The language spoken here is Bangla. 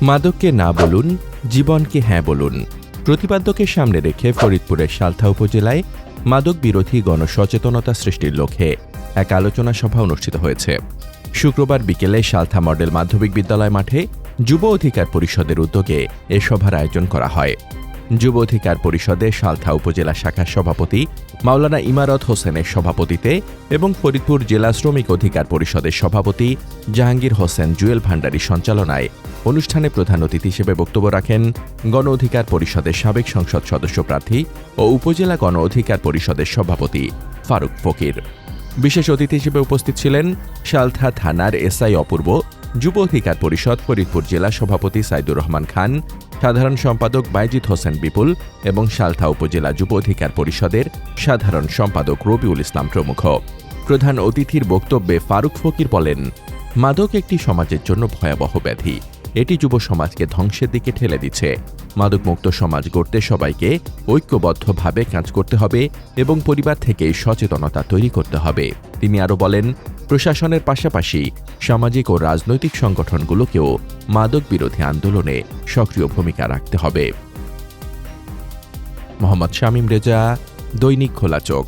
মাদককে না বলুন, জীবনকে হ্যাঁ বলুন। প্রতিপাদ্যকে সামনে রেখে ফরিদপুরের সালথা উপজেলায় মাদক বিরোধী গণসচেতনতা সৃষ্টির লক্ষ্যে এক আলোচনা সভা অনুষ্ঠিত হয়েছে। শুক্রবার বিকেলে সালথা মডেল মাধ্যমিক বিদ্যালয় মাঠে যুব অধিকার পরিষদের উদ্যোগে এ সভার আয়োজন করা হয়। যুব অধিকার পরিষদে সালথা উপজেলা শাখার সভাপতি মাওলানা ইমারত হোসেনের সভাপতিতে এবং ফরিদপুর জেলা শ্রমিক অধিকার পরিষদের সভাপতি জাহাঙ্গীর হোসেন জুয়েল ভান্ডারীর সঞ্চালনায় অনুষ্ঠানে প্রধান অতিথি হিসেবে বক্তব্য রাখেন গণ অধিকার পরিষদের সাবেক সংসদ সদস্য প্রার্থী ও উপজেলা গণ অধিকার পরিষদের সভাপতি ফারুক ফকির। বিশেষ অতিথি হিসেবে উপস্থিত ছিলেন সালথা থানার এসআই অপূর্ব, যুব অধিকার পরিষদ ফরিদপুর জেলা সভাপতি সাইদুর রহমান খান, সাধারণ সম্পাদক বাইজিদ হোসেন বিপুল এবং সালথা উপজেলা যুব অধিকার পরিষদের সাধারণ সম্পাদক রবিউল ইসলাম প্রমুখ। প্রধান অতিথির বক্তব্যে ফারুক ফকির বলেন, মাদক একটি সমাজের জন্য ভয়াবহ ব্যাধি। এটি যুব সমাজকে ধ্বংসের দিকে ঠেলে দিচ্ছে। মাদকমুক্ত সমাজ গড়তে সবাইকে ঐক্যবদ্ধভাবে কাজ করতে হবে এবং পরিবার থেকেই সচেতনতা তৈরি করতে হবে। তিনি আরও বলেন, প্রশাসনের পাশাপাশি সামাজিক ও রাজনৈতিক সংগঠনগুলোকেও মাদক বিরোধী আন্দোলনে সক্রিয় ভূমিকা রাখতে হবে। মোহাম্মদ শামীম রেজা, দৈনিক খোলা চোখ।